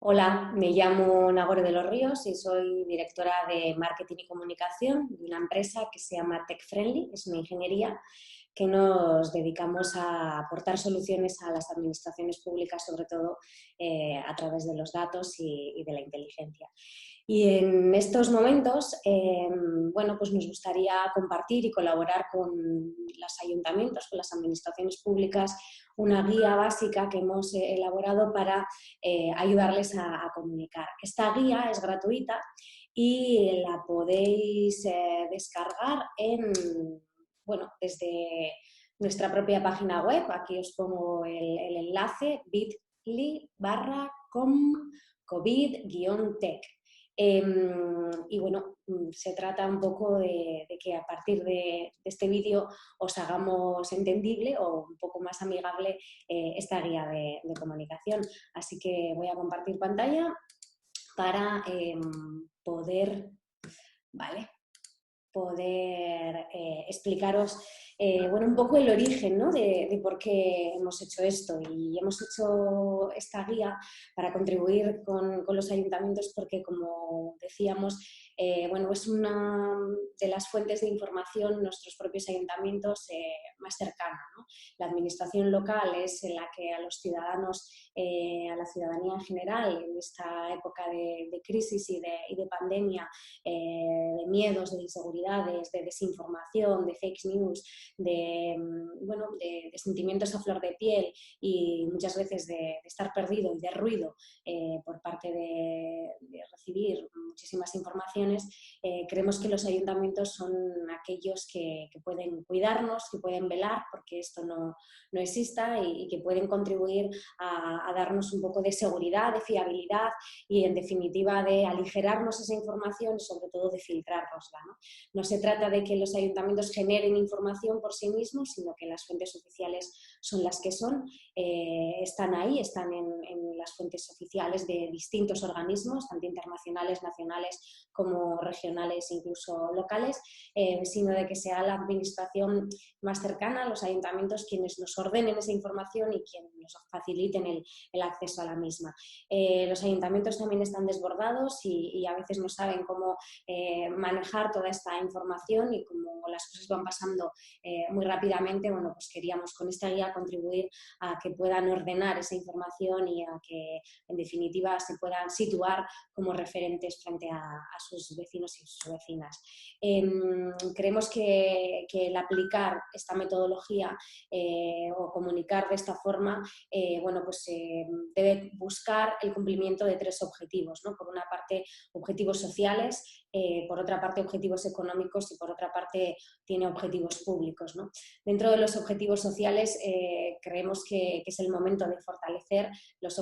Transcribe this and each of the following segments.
Hola, me llamo Nagore de los Ríos y soy directora de Marketing y Comunicación de una empresa que se llama Tech Friendly, es una ingeniería que nos dedicamos a aportar soluciones a las administraciones públicas, sobre todo a través de los datos y de la inteligencia. Y en estos momentos, bueno, pues nos gustaría compartir y colaborar con los ayuntamientos, con las administraciones públicas, una guía básica que hemos elaborado para ayudarles a comunicar. Esta guía es gratuita y la podéis descargar bueno, desde nuestra propia página web. Aquí os pongo el enlace bit.ly/com COVID-tech. Y bueno, se trata un poco de que a partir de este vídeo os hagamos entendible o un poco más amigable esta guía de comunicación. Así que voy a compartir pantalla para poder, ¿vale? poder explicaros bueno, un poco el origen, ¿no? de por qué hemos hecho esto. Y hemos hecho esta guía para contribuir con los ayuntamientos porque, como decíamos, bueno, es una de las fuentes de información, nuestros propios ayuntamientos, más cercana, ¿no? La administración local es en la que a los ciudadanos, a la ciudadanía en general, en esta época de crisis y de pandemia, de miedos, de inseguridades, de desinformación, de fake news, bueno, de sentimientos a flor de piel y muchas veces de estar perdido y de ruido por parte de recibir muchísimas informaciones. Creemos que los ayuntamientos son aquellos que pueden cuidarnos, que pueden velar porque esto no exista y que pueden contribuir a darnos un poco de seguridad, de fiabilidad y, en definitiva, de aligerarnos esa información y, sobre todo, de filtrárnosla, ¿no? No se trata de que los ayuntamientos generen información por sí mismos, sino que las fuentes oficiales son las que son, están ahí, están en las fuentes oficiales de distintos organismos, tanto internacionales, nacionales como regionales e incluso locales, sino de que sea la administración más cercana, los ayuntamientos, quienes nos ordenen esa información y quienes nos faciliten el acceso a la misma. Los ayuntamientos también están desbordados y a veces no saben cómo manejar toda esta información, y como las cosas van pasando muy rápidamente, bueno, pues queríamos con esta guía contribuir a que puedan ordenar esa información y a que, en definitiva, se puedan situar como referentes frente a sus vecinos y sus vecinas. Creemos que el aplicar esta metodología o comunicar de esta forma, bueno, pues debe buscar el cumplimiento de tres objetivos, ¿no? Por una parte, objetivos sociales, por otra parte, objetivos económicos y, por otra parte, tiene objetivos públicos, ¿no? Dentro de los objetivos sociales, creemos que es el momento de fortalecer los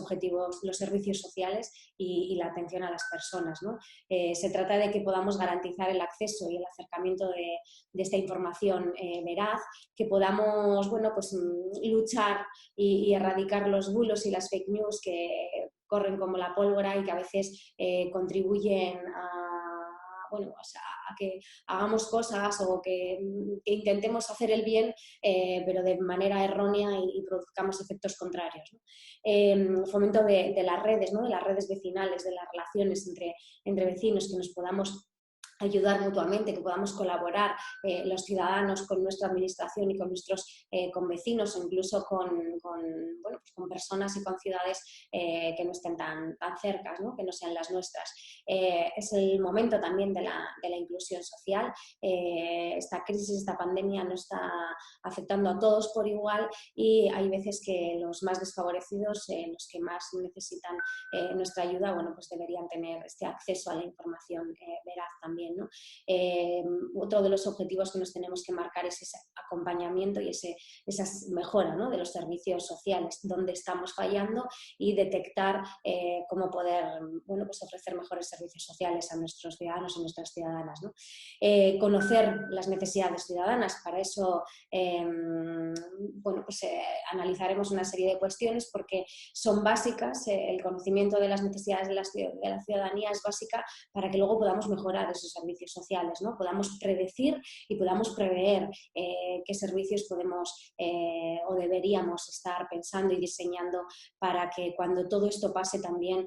servicios sociales y la atención a las personas, ¿no? Se trata de que podamos garantizar el acceso y el acercamiento de esta información veraz, que podamos, bueno, pues, luchar y erradicar los bulos y las fake news que corren como la pólvora y que a veces contribuyen bueno, o sea, a que hagamos cosas o que intentemos hacer el bien, pero de manera errónea y produzcamos efectos contrarios, ¿no? Fomento de las redes, ¿no? De las redes vecinales, de las relaciones entre vecinos, que nos podamos ayudar mutuamente, que podamos colaborar los ciudadanos con nuestra administración y con nuestros vecinos, o incluso bueno, pues con personas y con ciudades que no estén tan cercas, ¿no? Que no sean las nuestras. Es el momento también de la inclusión social. Esta crisis, esta pandemia no está afectando a todos por igual, y hay veces que los más desfavorecidos, los que más necesitan nuestra ayuda, bueno, pues deberían tener este acceso a la información veraz también, ¿no? Otro de los objetivos que nos tenemos que marcar es ese acompañamiento y esa mejora, ¿no? De los servicios sociales, dónde estamos fallando, y detectar cómo poder, bueno, pues ofrecer mejores servicios sociales a nuestros ciudadanos y nuestras ciudadanas, ¿no? Conocer las necesidades ciudadanas. Para eso, bueno, pues analizaremos una serie de cuestiones porque son básicas. El conocimiento de las necesidades de la ciudadanía es básica para que luego podamos mejorar esos esos servicios sociales, ¿no? Podamos predecir y podamos prever qué servicios podemos o deberíamos estar pensando y diseñando para que cuando todo esto pase también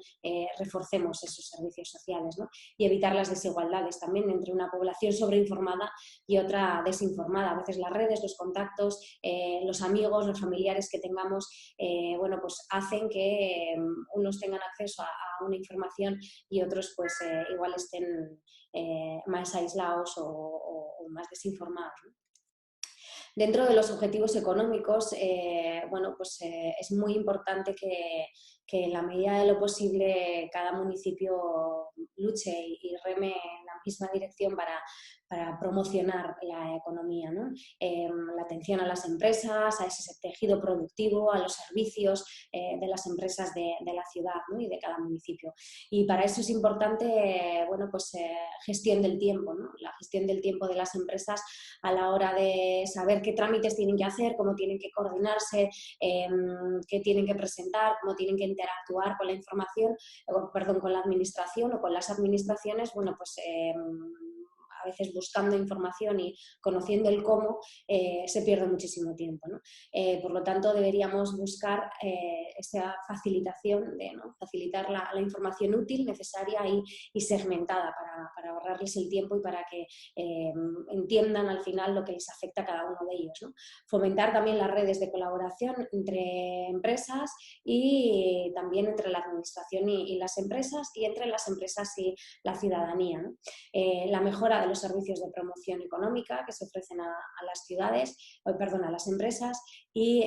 reforcemos esos servicios sociales, ¿no? Y evitar las desigualdades también entre una población sobreinformada y otra desinformada. A veces las redes, los contactos, los amigos, los familiares que tengamos, bueno, pues hacen que unos tengan acceso a una información y otros pues igual estén más aislados o más desinformados, ¿no? Dentro de los objetivos económicos, bueno, pues es muy importante que en la medida de lo posible cada municipio luche y reme en la misma dirección para promocionar la economía, ¿no? La atención a las empresas, a ese tejido productivo, a los servicios de las empresas de la ciudad, ¿no? Y de cada municipio. Y para eso es importante, bueno, pues gestión del tiempo, ¿no? La gestión del tiempo de las empresas a la hora de saber qué trámites tienen que hacer, cómo tienen que coordinarse, qué tienen que presentar, cómo tienen que interactuar con la información, perdón, con la administración o con las administraciones, bueno, pues a veces buscando información y conociendo el cómo, se pierde muchísimo tiempo, ¿no? Por lo tanto, deberíamos buscar esa facilitación, ¿no? Facilitar la información útil, necesaria y segmentada para ahorrarles el tiempo y para que entiendan al final lo que les afecta a cada uno de ellos, ¿no? Fomentar también las redes de colaboración entre empresas y también entre la administración y las empresas y entre las empresas y la ciudadanía, ¿no? La mejora de los servicios de promoción económica que se ofrecen a las ciudades, perdón, a las empresas y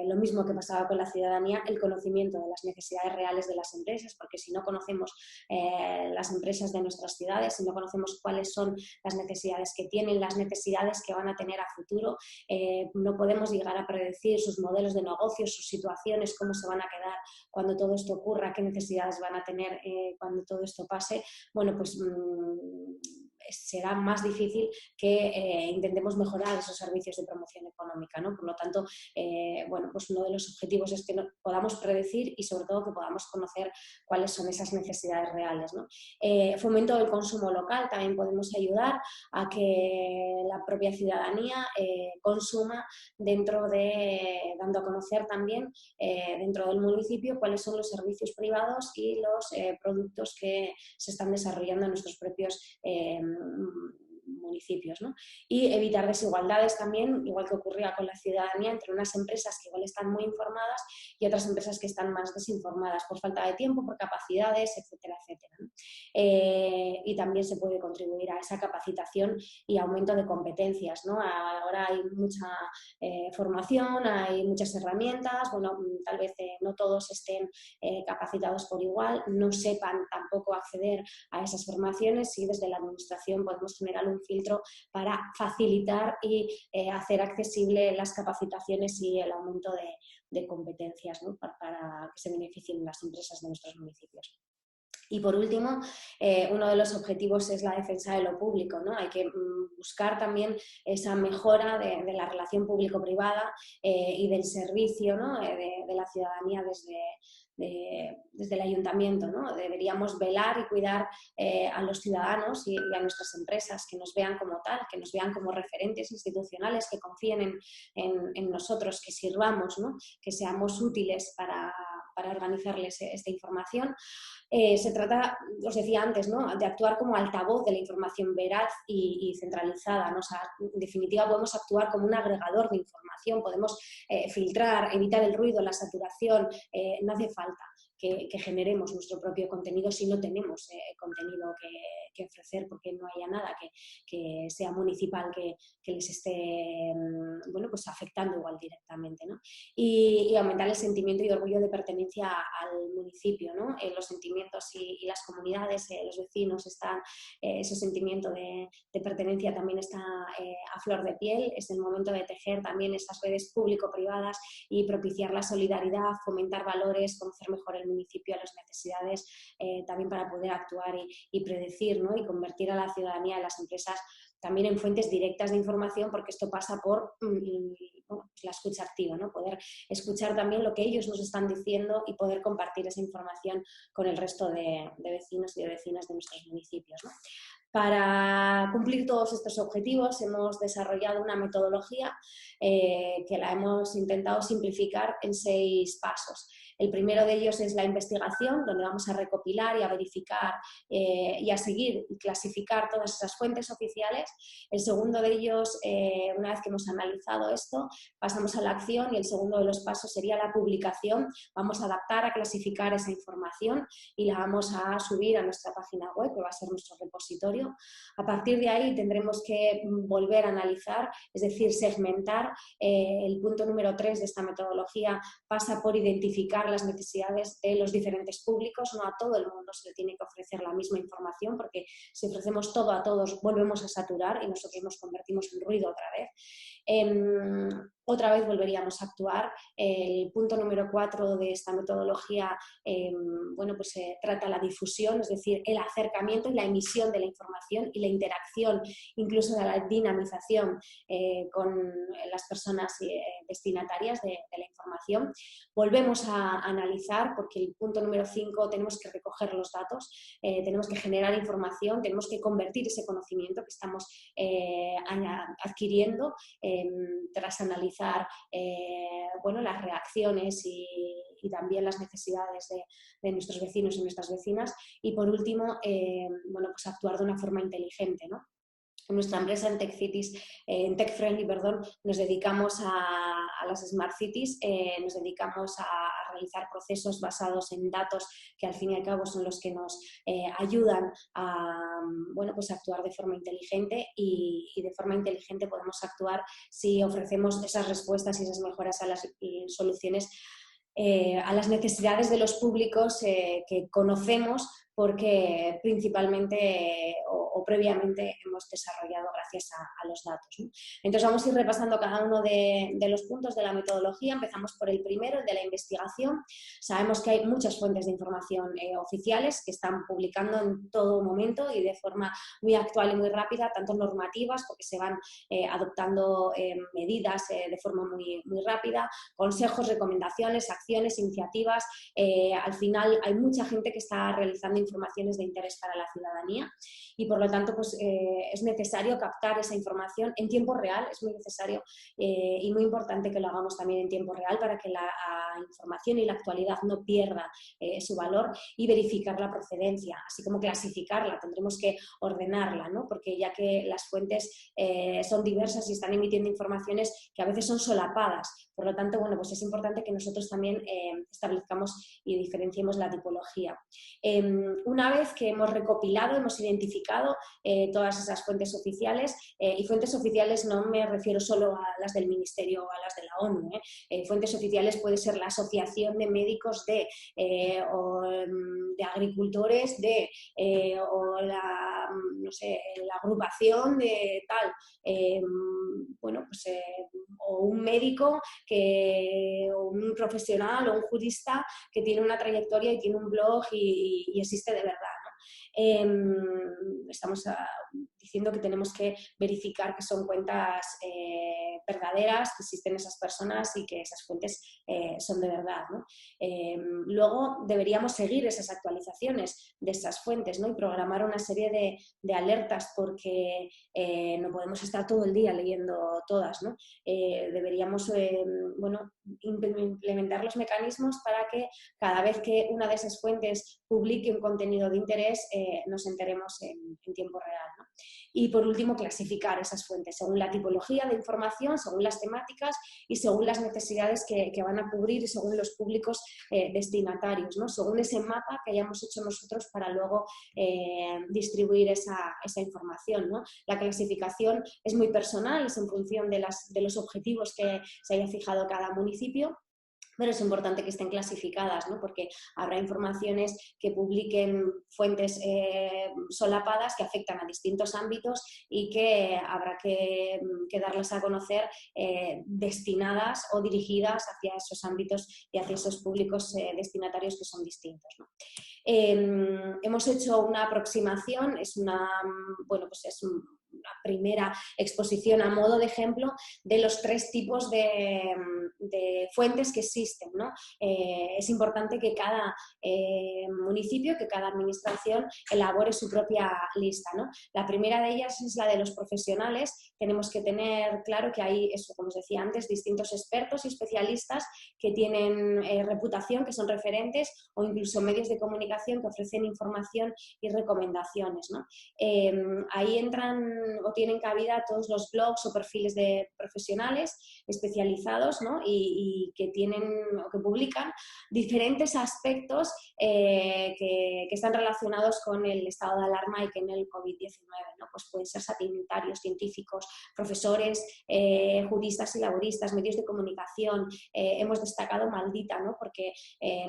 lo mismo que pasaba con la ciudadanía, el conocimiento de las necesidades reales de las empresas, porque si no conocemos las empresas de nuestras ciudades, si no conocemos cuáles son las necesidades que tienen, las necesidades que van a tener a futuro, no podemos llegar a predecir sus modelos de negocio, sus situaciones, cómo se van a quedar cuando todo esto ocurra, qué necesidades van a tener cuando todo esto pase. Bueno, pues será más difícil que intentemos mejorar esos servicios de promoción económica, ¿no? Por lo tanto, bueno, pues uno de los objetivos es que podamos predecir y sobre todo que podamos conocer cuáles son esas necesidades reales, ¿no? Fomento del consumo local, también podemos ayudar a que la propia ciudadanía consuma dando a conocer también dentro del municipio cuáles son los servicios privados y los productos que se están desarrollando en nuestros propios municipios, ¿no? Y evitar desigualdades también, igual que ocurría con la ciudadanía, entre unas empresas que igual están muy informadas y otras empresas que están más desinformadas por falta de tiempo, por capacidades, etcétera, etcétera, ¿no? Y también se puede contribuir a esa capacitación y aumento de competencias, ¿no? Ahora hay mucha formación, hay muchas herramientas, bueno, tal vez no todos estén capacitados por igual, no sepan tampoco acceder a esas formaciones y desde la administración podemos generar un filtro para facilitar y hacer accesible las capacitaciones y el aumento de competencias, ¿no? para que se beneficien las empresas de nuestros municipios. Y por último, uno de los objetivos es la defensa de lo público, ¿no? Hay que buscar también esa mejora de la relación público-privada y del servicio, ¿no? de la ciudadanía desde el ayuntamiento, ¿no? Deberíamos velar y cuidar a los ciudadanos y a nuestras empresas, que nos vean como tal, que nos vean como referentes institucionales, que confíen en nosotros, que sirvamos, ¿no? Que seamos útiles para organizarles esta información. Se trata, os decía antes, ¿no? De actuar como altavoz de la información veraz y centralizada, ¿no? O sea, en definitiva podemos actuar como un agregador de información, podemos filtrar, evitar el ruido, la saturación, no hace falta que generemos nuestro propio contenido si no tenemos contenido que ofrecer, porque no haya nada que sea municipal que les esté bueno, pues afectando igual directamente, ¿no? Y aumentar el sentimiento y orgullo de pertenencia al municipio, ¿no? Los sentimientos y las comunidades, los vecinos están, ese sentimiento de pertenencia también está a flor de piel. Es el momento de tejer también esas redes público-privadas y propiciar la solidaridad, fomentar valores, conocer mejor el municipio, las necesidades, también para poder actuar y predecir, ¿no? Y convertir a la ciudadanía, a las empresas también en fuentes directas de información, porque esto pasa por bueno, pues la escucha activa, ¿no? Poder escuchar también lo que ellos nos están diciendo y poder compartir esa información con el resto de vecinos y de vecinas de nuestros municipios, ¿no? Para cumplir todos estos objetivos hemos desarrollado una metodología que la hemos intentado simplificar en 6 pasos. El primero de ellos es la investigación, donde vamos a recopilar y a verificar y a seguir y clasificar todas esas fuentes oficiales. El segundo de ellos, una vez que hemos analizado esto, pasamos a la acción y el segundo de los pasos sería la publicación. Vamos a adaptar, a clasificar esa información y la vamos a subir a nuestra página web, que va a ser nuestro repositorio. A partir de ahí tendremos que volver a analizar, es decir, segmentar. El punto número 3 de esta metodología pasa por identificar las necesidades de los diferentes públicos. No a todo el mundo se le tiene que ofrecer la misma información, porque si ofrecemos todo a todos volvemos a saturar y nosotros nos convertimos en ruido otra vez. Otra vez volveríamos a actuar. El punto número 4 de esta metodología bueno, pues, trata la difusión, es decir, el acercamiento y la emisión de la información y la interacción, incluso de la dinamización con las personas destinatarias de la información. Volvemos a analizar, porque el punto número 5 tenemos que recoger los datos, tenemos que generar información, tenemos que convertir ese conocimiento que estamos adquiriendo tras analizar bueno, las reacciones y también las necesidades de nuestros vecinos y nuestras vecinas. Y por último, bueno, pues actuar de una forma inteligente, ¿no? En nuestra empresa en Tech Cities, en Tech Friendly, perdón, nos dedicamos a las Smart Cities, nos dedicamos a realizar procesos basados en datos que al fin y al cabo son los que nos ayudan a, bueno, pues actuar de forma inteligente y de forma inteligente podemos actuar si ofrecemos esas respuestas y esas mejoras a las soluciones a las necesidades de los públicos que conocemos porque principalmente o previamente hemos desarrollado gracias a los datos, ¿no? Entonces vamos a ir repasando cada uno de los puntos de la metodología. Empezamos por el primero, el de la investigación. Sabemos que hay muchas fuentes de información oficiales que están publicando en todo momento y de forma muy actual y muy rápida, tanto normativas, porque se van adoptando medidas de forma muy, muy rápida, consejos, recomendaciones, acciones, iniciativas. Al final hay mucha gente que está realizando informaciones de interés para la ciudadanía y por lo tanto pues, es necesario captar esa información en tiempo real, es muy necesario y muy importante que lo hagamos también en tiempo real para que la información y la actualidad no pierda su valor y verificar la procedencia, así como clasificarla, tendremos que ordenarla, ¿no? Porque ya que las fuentes son diversas y están emitiendo informaciones que a veces son solapadas, por lo tanto, bueno, pues es importante que nosotros también establezcamos y diferenciemos la tipología. Una vez que hemos recopilado, hemos identificado todas esas fuentes oficiales, y fuentes oficiales no me refiero solo a las del Ministerio o a las de la ONU, fuentes oficiales puede ser la Asociación de Médicos o de Agricultores o la, no sé, la agrupación de tal, bueno, pues, o un médico o un profesional o un jurista que tiene una trayectoria y tiene un blog y existe de verdad, ¿no? Estamos diciendo que tenemos que verificar que son cuentas verdaderas, que existen esas personas y que esas fuentes son de verdad, ¿no? Luego deberíamos seguir esas actualizaciones de esas fuentes, ¿no? Y programar una serie de alertas porque no podemos estar todo el día leyendo todas, ¿no? Deberíamos bueno, implementar los mecanismos para que cada vez que una de esas fuentes publique un contenido de interés nos enteremos en tiempo real, ¿no? Y por último, clasificar esas fuentes según la tipología de información, según las temáticas y según las necesidades que van a cubrir y según los públicos destinatarios, ¿no? Según ese mapa que hayamos hecho nosotros para luego distribuir esa información, ¿no? La clasificación es muy personal, es en función de los objetivos que se haya fijado cada municipio, pero es importante que estén clasificadas, ¿no? Porque habrá informaciones que publiquen fuentes solapadas que afectan a distintos ámbitos y que habrá que darlas a conocer destinadas o dirigidas hacia esos ámbitos y hacia esos públicos destinatarios que son distintos, ¿no? Hemos hecho una aproximación, bueno, pues es una primera exposición a modo de ejemplo de los 3 tipos de fuentes que existen, ¿no? Es importante que cada municipio, que cada administración elabore su propia lista, ¿no? La primera de ellas es la de los profesionales. Tenemos que tener claro que hay, eso, como os decía antes, distintos expertos y especialistas que tienen reputación, que son referentes, o incluso medios de comunicación que ofrecen información y recomendaciones, ¿no? Ahí entran o tienen cabida todos los blogs o perfiles de profesionales especializados, ¿no? y que tienen o que publican diferentes aspectos que están relacionados con el estado de alarma y que en el COVID-19, ¿no? Pues pueden ser sanitarios, científicos, profesores, juristas y laboristas, medios de comunicación. Hemos destacado Maldita, ¿no? Porque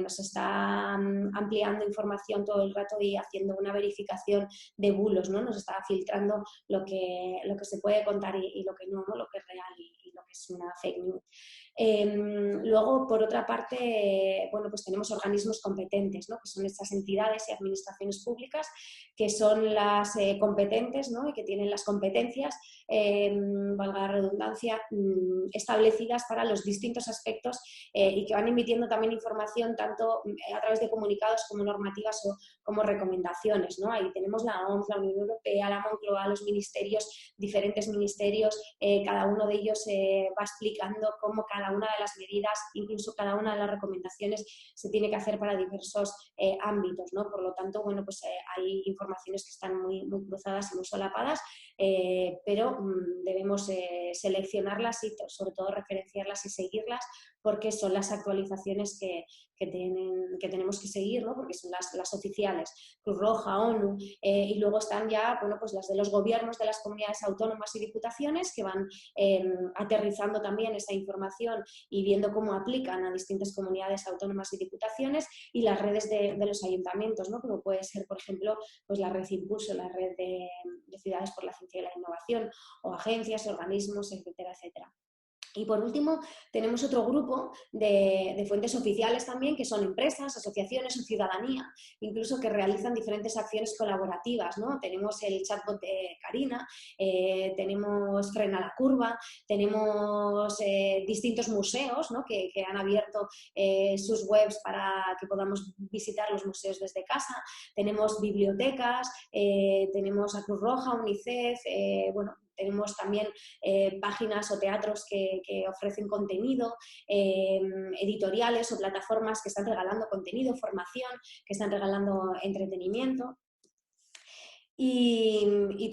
nos está ampliando información todo el rato y haciendo una verificación de bulos, ¿no? Nos está filtrando lo que se puede contar y lo que no, ¿no? Lo que es real y lo que es una fake news. Luego, por otra parte, bueno, pues tenemos organismos competentes, ¿no? Que son estas entidades y administraciones públicas que son las competentes, ¿no? Y que tienen las competencias, valga la redundancia, establecidas para los distintos aspectos y que van emitiendo también información tanto a través de comunicados como normativas o como recomendaciones, ¿no? Ahí tenemos la OMS, la Unión Europea, la Moncloa, los ministerios, diferentes ministerios, cada uno de ellos va explicando cómo cada una de las medidas, incluso cada una de las recomendaciones se tiene que hacer para diversos ámbitos, ¿no? Por lo tanto, bueno, pues hay informaciones que están muy, muy cruzadas y muy solapadas, pero debemos seleccionarlas y sobre todo referenciarlas y seguirlas porque son las actualizaciones que tenemos que seguir, ¿no? Porque son las oficiales, Cruz Roja, ONU, y luego están ya, bueno, pues las de los gobiernos de las comunidades autónomas y diputaciones que van aterrizando también esa información y viendo cómo aplican a distintas comunidades autónomas y diputaciones, y las redes de los ayuntamientos, ¿no? Como puede ser, por ejemplo, pues la red Impulso, la red de Ciudades por la Ciencia y la Innovación, o agencias, organismos, etcétera, etcétera. Y por último, tenemos otro grupo de fuentes oficiales también, que son empresas, asociaciones o ciudadanía, incluso que realizan diferentes acciones colaborativas, ¿no? Tenemos el chatbot de Karina, tenemos Frena la Curva, tenemos distintos museos, ¿no? que han abierto sus webs para que podamos visitar los museos desde casa, tenemos bibliotecas, tenemos a Cruz Roja, UNICEF, bueno, tenemos también páginas o teatros que ofrecen contenido, editoriales o plataformas que están regalando contenido, formación, que están regalando entretenimiento. Y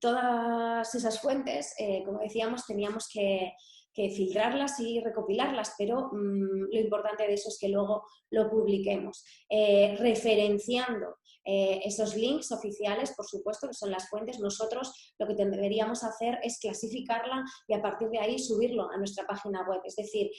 todas esas fuentes, como decíamos, teníamos que filtrarlas y recopilarlas, pero lo importante de eso es que luego lo publiquemos, referenciando esos links oficiales, por supuesto, que son las fuentes. Nosotros lo que deberíamos hacer es clasificarla y a partir de ahí subirlo a nuestra página web, es decir,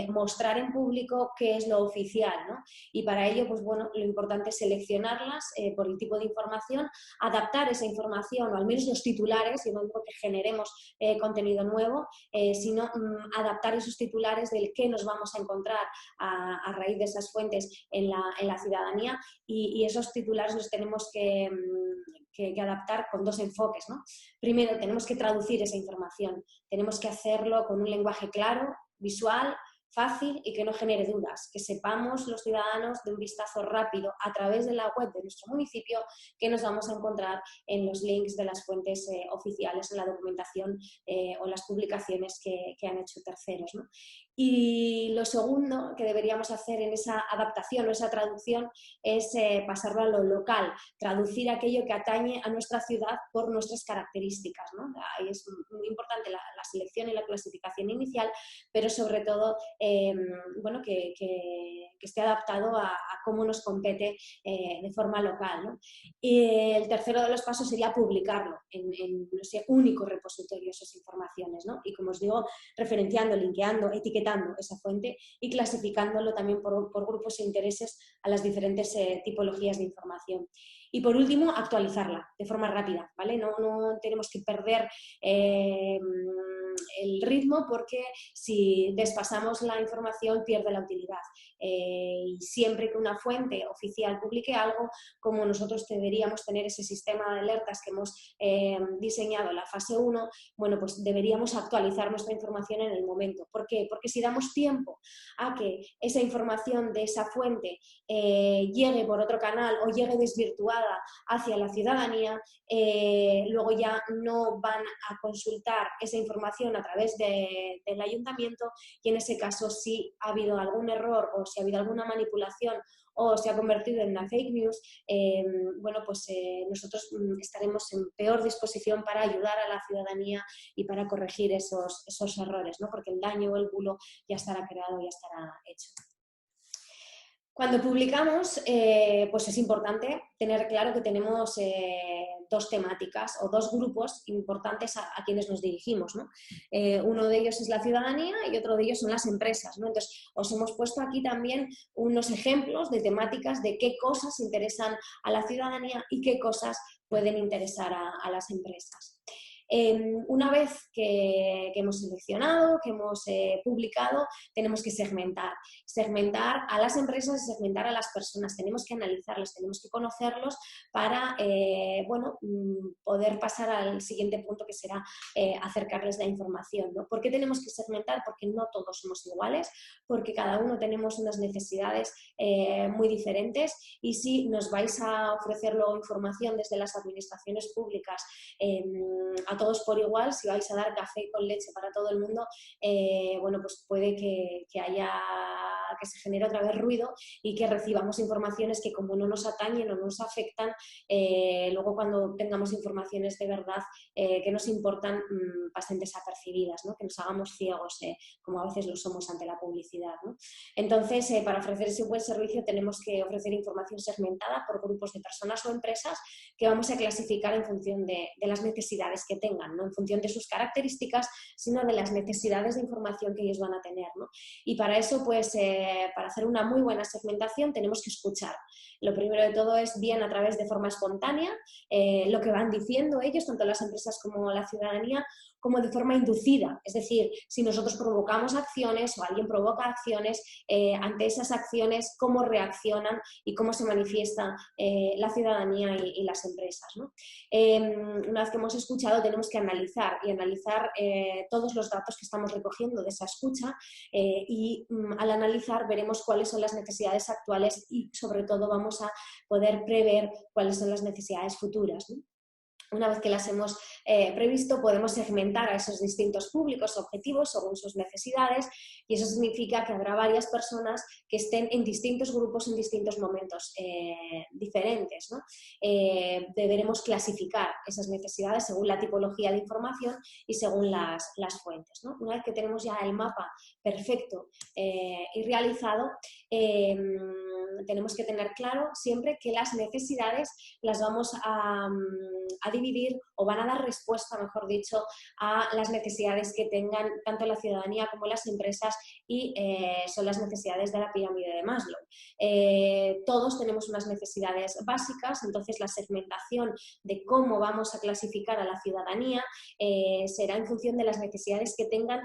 mostrar en público qué es lo oficial, ¿no? Y para ello, pues bueno, lo importante es seleccionarlas por el tipo de información, adaptar esa información, o al menos los titulares, y no digo que generemos contenido nuevo, sino adaptar esos titulares del qué nos vamos a encontrar a raíz de esas fuentes en la ciudadanía, y esos titulares los tenemos que adaptar con dos enfoques, ¿no? Primero, tenemos que traducir esa información, tenemos que hacerlo con un lenguaje claro, visual, fácil y que no genere dudas, que sepamos los ciudadanos de un vistazo rápido a través de la web de nuestro municipio que nos vamos a encontrar en los links de las fuentes oficiales, en la documentación o en las publicaciones que han hecho terceros, ¿no? Y lo segundo que deberíamos hacer en esa adaptación o esa traducción es pasarlo a lo local, traducir aquello que atañe a nuestra ciudad por nuestras características, ¿no? Ahí es muy importante la selección y la clasificación inicial, pero sobre todo bueno, que esté adaptado a cómo nos compete de forma local, ¿no? Y el tercero de los pasos sería publicarlo en ese único repositorio, esas informaciones, ¿no? Y como os digo, referenciando, linkeando, etiquetando esa fuente y clasificándolo también por grupos e intereses a las diferentes tipologías de información. Y por último, actualizarla de forma rápida, ¿vale? No tenemos que perder el ritmo, porque si despasamos la información pierde la utilidad. y siempre que una fuente oficial publique algo, como nosotros deberíamos tener ese sistema de alertas que hemos diseñado en la fase 1, bueno, pues deberíamos actualizar nuestra información en el momento. ¿Por qué? Porque si damos tiempo a que esa información de esa fuente llegue por otro canal o llegue desvirtuada hacia la ciudadanía, luego ya no van a consultar esa información a través del ayuntamiento, y en ese caso, si ha habido algún error o si ha habido alguna manipulación o se ha convertido en una fake news, bueno, pues nosotros estaremos en peor disposición para ayudar a la ciudadanía y para corregir esos errores, ¿no? Porque el daño o el bulo ya estará creado, ya estará hecho. Cuando publicamos, pues es importante tener claro que tenemos dos temáticas o dos grupos importantes a quienes nos dirigimos, ¿no? Uno de ellos es la ciudadanía y otro de ellos son las empresas, ¿no? Entonces, os hemos puesto aquí también unos ejemplos de temáticas de qué cosas interesan a la ciudadanía y qué cosas pueden interesar a las empresas. Una vez que hemos seleccionado, que hemos publicado, tenemos que segmentar a las empresas y segmentar a las personas. Tenemos que analizarlos, tenemos que conocerlos para bueno, poder pasar al siguiente punto, que será acercarles la información, ¿no? ¿Por qué tenemos que segmentar? Porque no todos somos iguales, porque cada uno tenemos unas necesidades muy diferentes, y si nos vais a ofrecer luego información desde las administraciones públicas a todos por igual, si vais a dar café con leche para todo el mundo, bueno, pues puede que se genere otra vez ruido y que recibamos informaciones que, como no nos atañen o no nos afectan, luego cuando tengamos informaciones de verdad que nos importan, pasen desapercibidas, ¿no? Que nos hagamos ciegos, como a veces lo somos ante la publicidad, ¿no? Entonces, para ofrecer ese buen servicio tenemos que ofrecer información segmentada por grupos de personas o empresas que vamos a clasificar en función de las necesidades que tengan, no en función de sus características, sino de las necesidades de información que ellos van a tener, ¿no? Y para eso, pues, para hacer una muy buena segmentación tenemos que escuchar. Lo primero de todo es bien a través de forma espontánea, lo que van diciendo ellos, tanto las empresas como la ciudadanía, como de forma inducida. Es decir, si nosotros provocamos acciones o alguien provoca acciones, ante esas acciones, cómo reaccionan y cómo se manifiesta la ciudadanía y las empresas, ¿no? Una vez que hemos escuchado, tenemos que analizar todos los datos que estamos recogiendo de esa escucha, y al analizar veremos cuáles son las necesidades actuales y, sobre todo, vamos a poder prever cuáles son las necesidades futuras, ¿no? Una vez que las hemos previsto, podemos segmentar a esos distintos públicos objetivos según sus necesidades, y eso significa que habrá varias personas que estén en distintos grupos en distintos momentos diferentes, ¿no? Deberemos clasificar esas necesidades según la tipología de información y según las fuentes, ¿no? Una vez que tenemos ya el mapa perfecto y realizado, tenemos que tener claro siempre que las necesidades las vamos a dividir, o van a dar respuesta, mejor dicho, a las necesidades que tengan tanto la ciudadanía como las empresas, y son las necesidades de la pirámide de Maslow. Todos tenemos unas necesidades básicas, entonces la segmentación de cómo vamos a clasificar a la ciudadanía será en función de las necesidades que tengan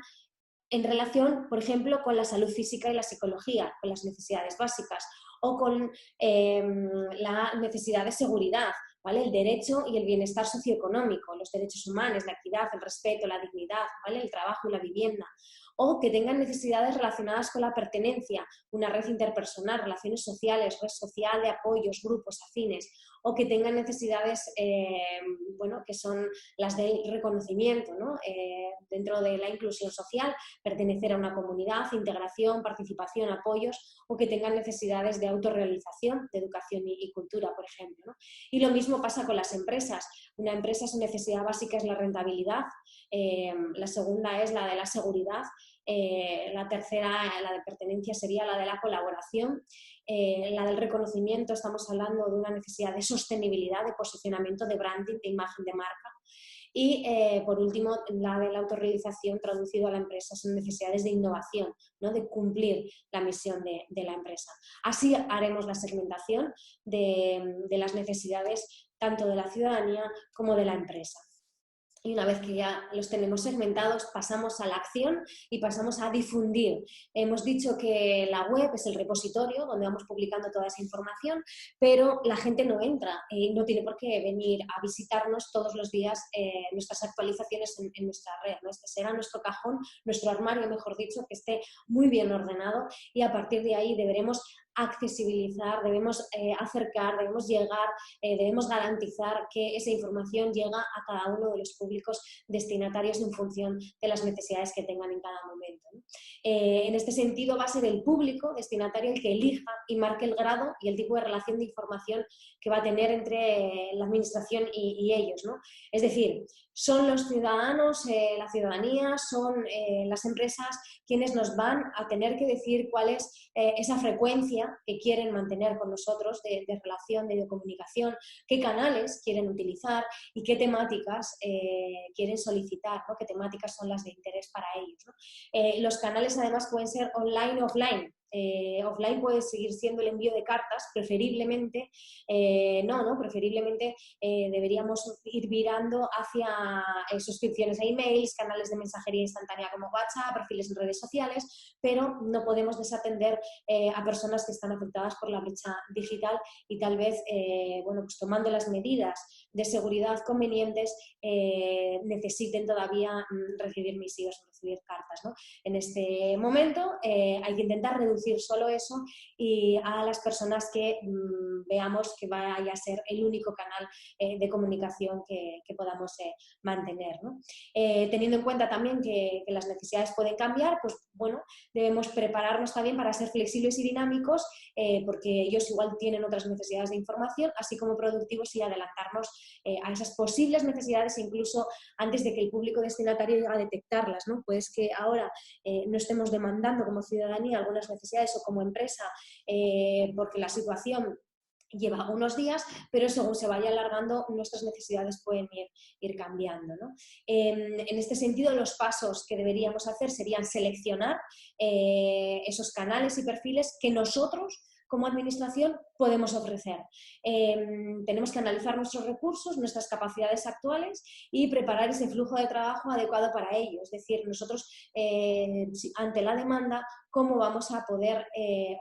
en relación, por ejemplo, con la salud física y la psicología, con las necesidades básicas, o con la necesidad de seguridad, ¿vale? El derecho y el bienestar socioeconómico, los derechos humanos, la equidad, el respeto, la dignidad, ¿vale? El trabajo y la vivienda. O que tengan necesidades relacionadas con la pertenencia, una red interpersonal, relaciones sociales, red social de apoyos, grupos afines, o que tengan necesidades, bueno, que son las del reconocimiento, ¿no? Dentro de la inclusión social, pertenecer a una comunidad, integración, participación, apoyos, o que tengan necesidades de autorrealización, de educación y cultura, por ejemplo, ¿no? Y lo mismo pasa con las empresas. Una empresa, su necesidad básica es la rentabilidad, la segunda es la de la seguridad, la tercera, la de pertenencia, sería la de la colaboración, la del reconocimiento, estamos hablando de una necesidad de sostenibilidad, de posicionamiento, de branding, de imagen de marca. Y por último, la de la autorrealización, traducido a la empresa, son necesidades de innovación, ¿no? De cumplir la misión de la empresa. Así haremos la segmentación de las necesidades tanto de la ciudadanía como de la empresa. Y una vez que ya los tenemos segmentados, pasamos a la acción y pasamos a difundir. Hemos dicho que la web es el repositorio donde vamos publicando toda esa información, pero la gente no entra y no tiene por qué venir a visitarnos todos los días nuestras actualizaciones en nuestra red, ¿no? Este será nuestro cajón, nuestro armario, mejor dicho, que esté muy bien ordenado, y a partir de ahí deberemos accesibilizar, debemos acercar, debemos llegar, debemos garantizar que esa información llega a cada uno de los públicos destinatarios en función de las necesidades que tengan en cada momento, ¿no? En este sentido, va a ser el público destinatario el que elija y marque el grado y el tipo de relación de información que va a tener entre la administración y ellos, ¿no? Es decir, son los ciudadanos, la ciudadanía, son las empresas quienes nos van a tener que decir cuál es esa frecuencia que quieren mantener con nosotros de relación, de comunicación, qué canales quieren utilizar y qué temáticas quieren solicitar, ¿no? Qué temáticas son las de interés para ellos, ¿no? Los canales además pueden ser online o offline. Offline puede seguir siendo el envío de cartas, preferiblemente, preferiblemente deberíamos ir virando hacia suscripciones a emails, canales de mensajería instantánea como WhatsApp, perfiles en redes sociales, pero no podemos desatender a personas que están afectadas por la brecha digital y tal vez, pues tomando las medidas de seguridad convenientes, necesiten todavía recibir misivas o recibir cartas, ¿no? En este momento hay que intentar reducir solo eso y a las personas que veamos que vaya a ser el único canal de comunicación que podamos mantener, ¿no? Teniendo en cuenta también que las necesidades pueden cambiar, pues bueno, debemos prepararnos también para ser flexibles y dinámicos, porque ellos igual tienen otras necesidades de información, así como productivos, y adelantarnos a esas posibles necesidades incluso antes de que el público destinatario llegue a detectarlas, ¿no? Pues que ahora no estemos demandando como ciudadanía algunas necesidades o como empresa porque la situación lleva unos días, pero según se vaya alargando nuestras necesidades pueden ir cambiando, ¿no? En este sentido, los pasos que deberíamos hacer serían seleccionar esos canales y perfiles que nosotros como administración podemos ofrecer. Tenemos que analizar nuestros recursos, nuestras capacidades actuales y preparar ese flujo de trabajo adecuado para ello. Es decir, nosotros ante la demanda, cómo vamos a poder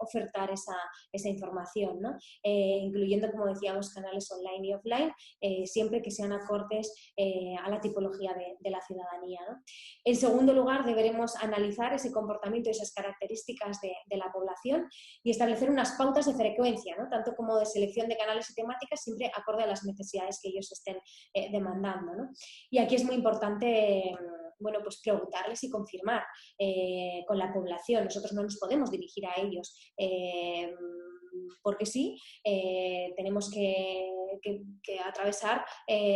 ofertar esa información, ¿no? Incluyendo, como decíamos, canales online y offline, siempre que sean acordes a la tipología de la ciudadanía, ¿no? En segundo lugar, deberemos analizar ese comportamiento y esas características de la población y establecer unas pautas de frecuencia, ¿no? Tanto como de selección de canales y temáticas, siempre acorde a las necesidades que ellos estén demandando, ¿no? Y aquí es muy importante pues preguntarles y confirmar con la población. Nosotros no nos podemos dirigir a ellos porque sí, tenemos que atravesar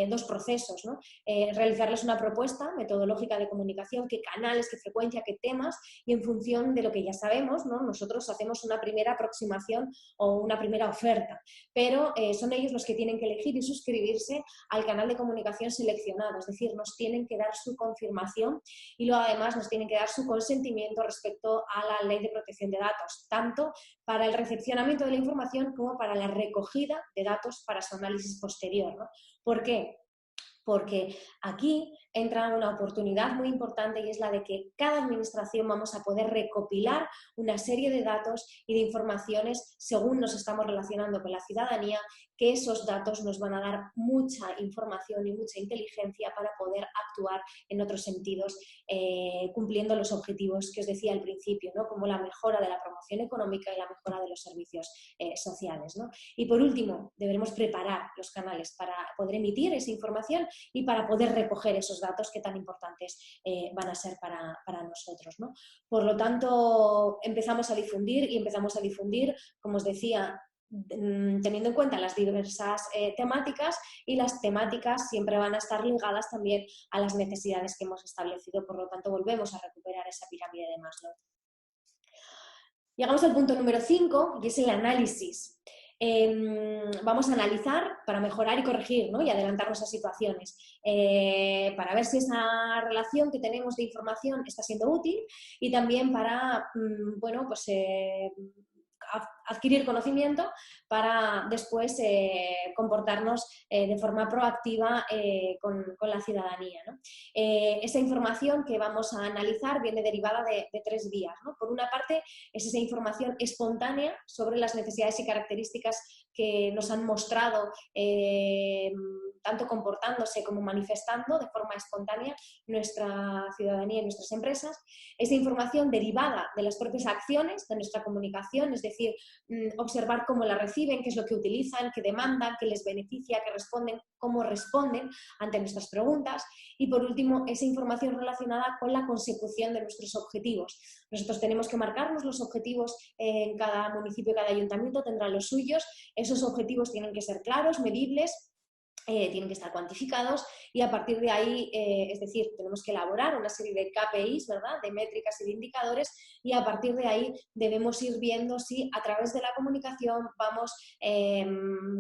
dos procesos, ¿no? Realizarles una propuesta metodológica de comunicación, qué canales, qué frecuencia, qué temas, y en función de lo que ya sabemos, ¿no? Nosotros hacemos una primera aproximación o una primera oferta, pero son ellos los que tienen que elegir y suscribirse al canal de comunicación seleccionado, es decir, nos tienen que dar su confirmación y luego además nos tienen que dar su consentimiento respecto a la Ley de Protección de Datos, tanto para el recepcionamiento de la información como para la recogida de datos para su análisis posterior, ¿no? ¿Por qué? Porque aquí entra una oportunidad muy importante y es la de que cada administración vamos a poder recopilar una serie de datos y de informaciones según nos estamos relacionando con la ciudadanía, que esos datos nos van a dar mucha información y mucha inteligencia para poder actuar en otros sentidos, cumpliendo los objetivos que os decía al principio, ¿no? Como la mejora de la promoción económica y la mejora de los servicios sociales, ¿no? Y por último, deberemos preparar los canales para poder emitir esa información y para poder recoger esos datos que tan importantes van a ser para nosotros, ¿no? Por lo tanto, empezamos a difundir, como os decía, teniendo en cuenta las diversas temáticas, y las temáticas siempre van a estar ligadas también a las necesidades que hemos establecido. Por lo tanto, volvemos a recuperar esa pirámide de Maslow. Llegamos al punto número 5 y es el análisis. Vamos a analizar para mejorar y corregir, ¿no? Y adelantarnos a situaciones, para ver si esa relación que tenemos de información está siendo útil y también para adquirir conocimiento para después comportarnos de forma proactiva con la ciudadanía, ¿no? Esa información que vamos a analizar viene derivada de tres vías, ¿no? Por una parte, es esa información espontánea sobre las necesidades y características que nos han mostrado tanto comportándose como manifestando de forma espontánea nuestra ciudadanía y nuestras empresas. Esa información derivada de las propias acciones de nuestra comunicación, es decir, observar cómo la reciben, qué es lo que utilizan, qué demandan, qué les beneficia, qué responden, cómo responden ante nuestras preguntas. Y por último, esa información relacionada con la consecución de nuestros objetivos. Nosotros tenemos que marcarnos los objetivos en cada municipio, cada ayuntamiento tendrá los suyos. Esos objetivos tienen que ser claros, medibles, tienen que estar cuantificados y a partir de ahí, es decir, tenemos que elaborar una serie de KPIs, ¿verdad?, de métricas y de indicadores, y a partir de ahí debemos ir viendo si a través de la comunicación vamos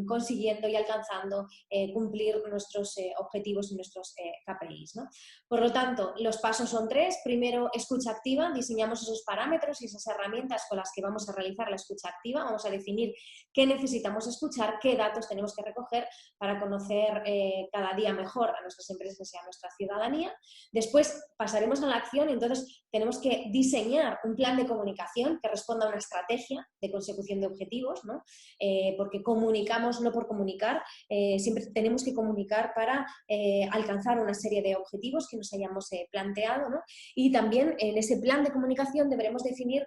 consiguiendo y alcanzando cumplir nuestros objetivos y nuestros KPIs, ¿no? Por lo tanto, los pasos son tres. Primero, escucha activa. Diseñamos esos parámetros y esas herramientas con las que vamos a realizar la escucha activa. Vamos a definir qué necesitamos escuchar, qué datos tenemos que recoger para conocer cada día mejor a nuestras empresas y a nuestra ciudadanía. Después pasaremos a la acción y entonces tenemos que diseñar un plan de comunicación que responda a una estrategia de consecución de objetivos, ¿no? Porque comunicamos no por comunicar, siempre tenemos que comunicar para alcanzar una serie de objetivos que nos hayamos planteado, ¿no? Y también en ese plan de comunicación deberemos definir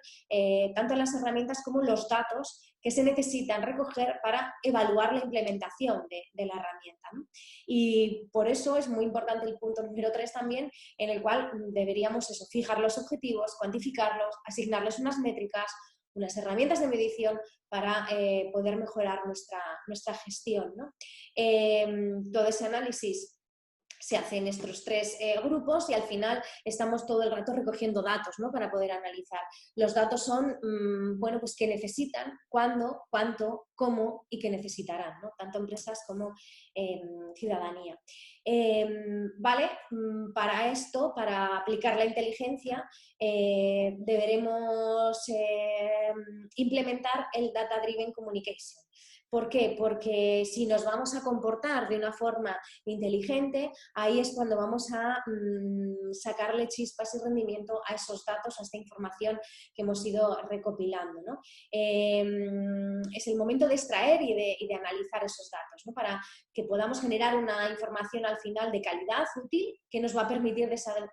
tanto las herramientas como los datos que se necesitan recoger para evaluar la implementación de la herramienta, ¿no? Y por eso es muy importante el punto número 3 también, en el cual deberíamos fijar los objetivos, cuantificarlos, asignarles unas métricas, unas herramientas de medición para poder mejorar nuestra gestión, ¿no? Todo ese análisis se hace en estos tres grupos y al final estamos todo el rato recogiendo datos, ¿no?, para poder analizar. Los datos son, bueno, pues qué necesitan, cuándo, cuánto, cómo y qué necesitarán, ¿no?, tanto empresas como ciudadanía. Vale, para esto, para aplicar la inteligencia, deberemos implementar el Data Driven Communication. ¿Por qué? Porque si nos vamos a comportar de una forma inteligente, ahí es cuando vamos a sacarle chispas y rendimiento a esos datos, a esta información que hemos ido recopilando, ¿no? Es el momento de extraer y de analizar esos datos, ¿no?, para que podamos generar una información al final de calidad, útil, que nos va a permitir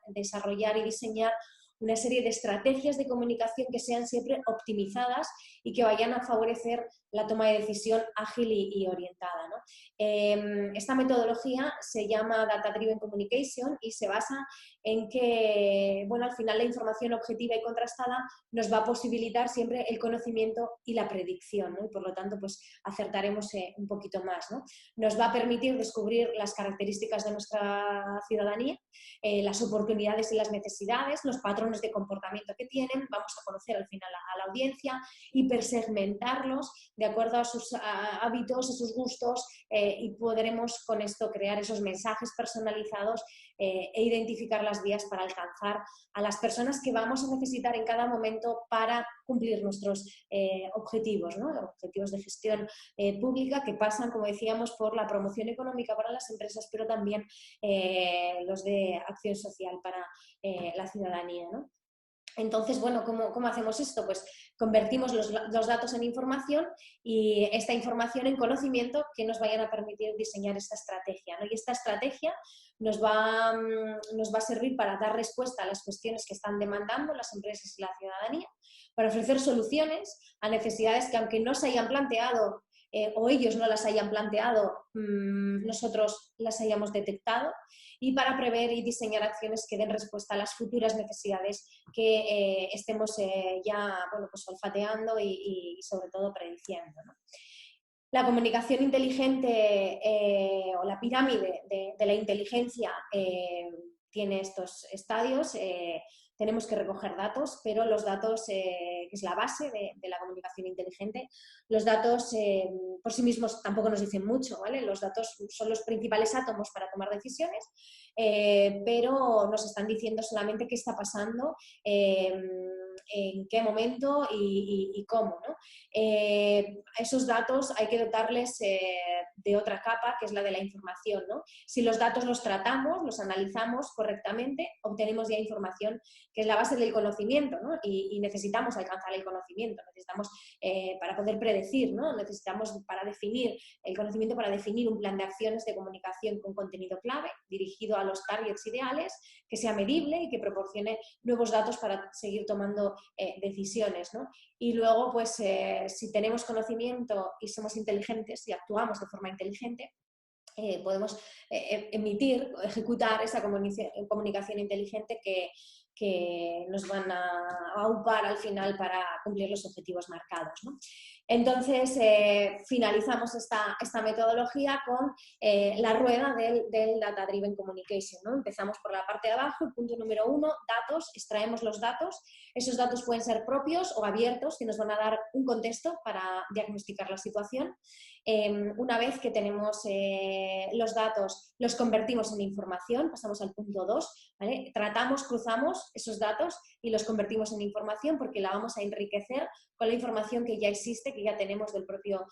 desarrollar y diseñar una serie de estrategias de comunicación que sean siempre optimizadas y que vayan a favorecer la toma de decisión ágil y orientada, ¿no? Esta metodología se llama Data Driven Communication y se basa en que, bueno, al final la información objetiva y contrastada nos va a posibilitar siempre el conocimiento y la predicción, ¿no? Y por lo tanto, pues acertaremos un poquito más, ¿no? Nos va a permitir descubrir las características de nuestra ciudadanía, las oportunidades y las necesidades, los patrones de comportamiento que tienen, vamos a conocer al final a la audiencia, hipersegmentarlos de acuerdo a sus hábitos, a sus gustos, y podremos con esto crear esos mensajes personalizados e identificar las vías para alcanzar a las personas que vamos a necesitar en cada momento para cumplir nuestros objetivos, ¿no?, objetivos de gestión pública que pasan, como decíamos, por la promoción económica para las empresas, pero también los de acción social para la ciudadanía, ¿no? Entonces, bueno, ¿cómo hacemos esto? Pues convertimos los datos en información y esta información en conocimiento que nos vayan a permitir diseñar esta estrategia, ¿no? Y esta estrategia nos va a servir para dar respuesta a las cuestiones que están demandando las empresas y la ciudadanía, para ofrecer soluciones a necesidades que, aunque no se hayan planteado o ellos no las hayan planteado, nosotros las hayamos detectado, y para prever y diseñar acciones que den respuesta a las futuras necesidades que estemos ya, bueno, pues olfateando y sobre todo prediciendo, ¿no? La comunicación inteligente o la pirámide de la inteligencia tiene estos estadios. Tenemos que recoger datos, pero los datos, que es la base de la comunicación inteligente, los datos por sí mismos tampoco nos dicen mucho, ¿vale? Los datos son los principales átomos para tomar decisiones, pero nos están diciendo solamente qué está pasando en qué momento y cómo, ¿no? Esos datos hay que dotarles de otra capa, que es la de la información, ¿no? Si los datos los tratamos, los analizamos correctamente, obtenemos ya información que es la base del conocimiento, ¿no? Y necesitamos alcanzar el conocimiento, necesitamos para poder predecir, ¿no? Necesitamos para definir el conocimiento, para definir un plan de acciones de comunicación con contenido clave, dirigido a los targets ideales, que sea medible y que proporcione nuevos datos para seguir tomando decisiones, ¿no? Y luego, pues, si tenemos conocimiento y somos inteligentes y actuamos de forma inteligente, podemos emitir, ejecutar esa comunicación inteligente que nos van a aupar al final para cumplir los objetivos marcados, ¿no? Entonces, finalizamos esta metodología con la rueda del Data Driven Communication, ¿no? Empezamos por la parte de abajo, el punto número 1, datos, extraemos los datos. Esos datos pueden ser propios o abiertos, que nos van a dar un contexto para diagnosticar la situación. Una vez que tenemos los datos, los convertimos en información, pasamos al punto 2, ¿vale? Tratamos, cruzamos esos datos y los convertimos en información porque la vamos a enriquecer con la información que ya existe, que ya tenemos del propio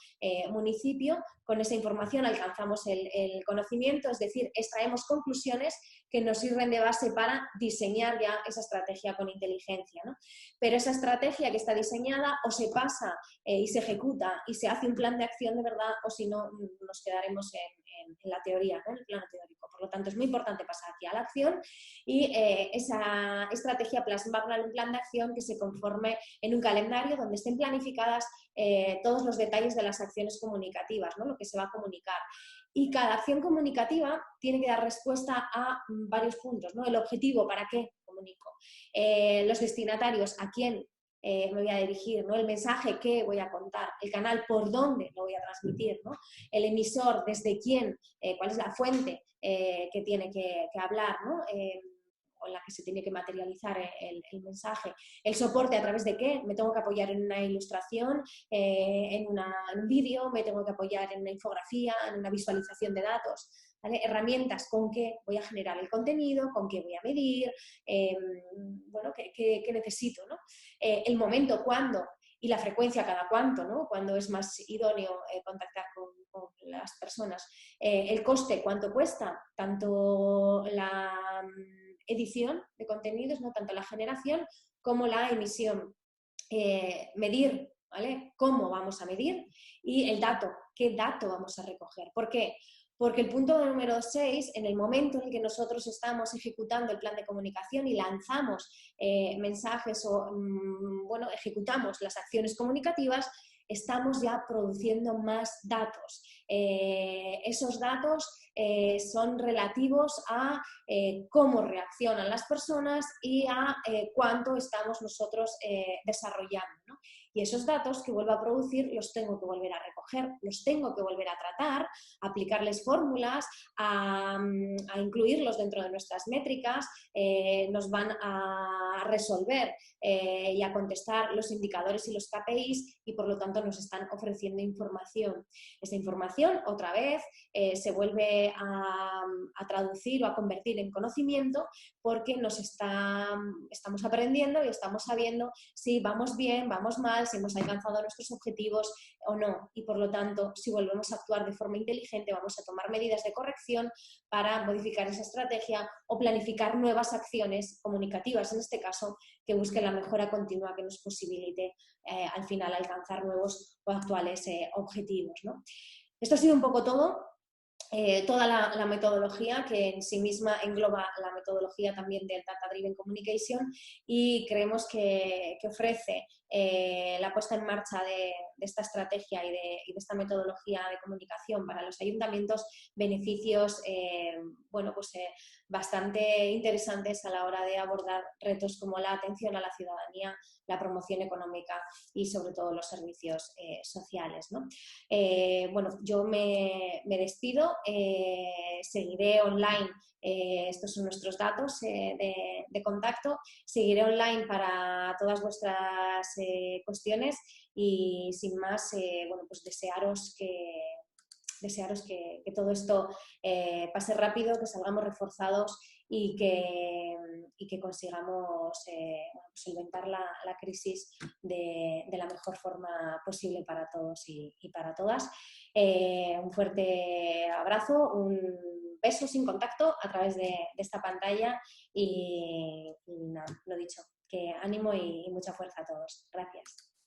municipio. Con esa información alcanzamos el conocimiento, es decir, extraemos conclusiones que nos sirven de base para diseñar ya esa estrategia con inteligencia, ¿no? Pero esa estrategia que está diseñada o se pasa y se ejecuta y se hace un plan de acción de verdad, o si no nos quedaremos en la teoría, ¿no? En el plano teórico. Por lo tanto, es muy importante pasar aquí a la acción y esa estrategia plasmarla en un plan de acción que se conforme en un calendario donde estén planificadas todos los detalles de las acciones comunicativas, ¿no? Lo que se va a comunicar. Y cada acción comunicativa tiene que dar respuesta a varios puntos, ¿no? El objetivo, ¿para qué comunico? Los destinatarios, ¿a quién me voy a dirigir? ¿No? El mensaje, ¿qué voy a contar? El canal, ¿por dónde lo voy a transmitir? ¿No? El emisor, ¿desde quién? ¿Cuál es la fuente que tiene que hablar? ¿No? O en la que se tiene que materializar el mensaje. El soporte, ¿a través de qué? Me tengo que apoyar en una ilustración, en un vídeo, me tengo que apoyar en una infografía, en una visualización de datos. ¿Vale? Herramientas, con qué voy a generar el contenido, con qué voy a medir, bueno, qué necesito, ¿no? El momento, cuándo y la frecuencia cada cuánto, ¿no? Cuándo es más idóneo contactar con las personas. El coste, ¿cuánto cuesta? Tanto la edición de contenidos, ¿no? Tanto la generación como la emisión. Medir, ¿vale? ¿Cómo vamos a medir? Y el dato, ¿qué dato vamos a recoger? ¿Por qué? Porque el punto número 6, en el momento en el que nosotros estamos ejecutando el plan de comunicación y lanzamos mensajes o, bueno, ejecutamos las acciones comunicativas, estamos ya produciendo más datos. Esos datos son relativos a cómo reaccionan las personas y a cuánto estamos nosotros desarrollando, ¿no? Y esos datos que vuelvo a producir los tengo que volver a recoger, los tengo que volver a tratar, a aplicarles fórmulas, a incluirlos dentro de nuestras métricas, nos van a resolver y a contestar los indicadores y los KPIs y por lo tanto nos están ofreciendo información. Esta información otra vez se vuelve a traducir o a convertir en conocimiento porque estamos aprendiendo y estamos sabiendo si vamos bien, vamos mal, si hemos alcanzado nuestros objetivos o no. Y por lo tanto, si volvemos a actuar de forma inteligente, vamos a tomar medidas de corrección para modificar esa estrategia o planificar nuevas acciones comunicativas, en este caso, que busquen la mejora continua que nos posibilite al final alcanzar nuevos o actuales objetivos, ¿no? Esto ha sido un poco todo. Toda la metodología que en sí misma engloba la metodología también del Data Driven Communication y creemos que ofrece la puesta en marcha de esta estrategia y de esta metodología de comunicación para los ayuntamientos beneficios bueno, pues, bastante interesantes a la hora de abordar retos como la atención a la ciudadanía, la promoción económica y sobre todo los servicios sociales, ¿no? Bueno, yo me despido, seguiré online, estos son nuestros datos de contacto, seguiré online para todas vuestras cuestiones y sin más, bueno, pues desearos que todo esto pase rápido, que salgamos reforzados y que consigamos solventar la crisis de la mejor forma posible para todos y para todas. Un fuerte abrazo, un beso sin contacto a través de esta pantalla y nada, lo dicho, que ánimo y mucha fuerza a todos. Gracias.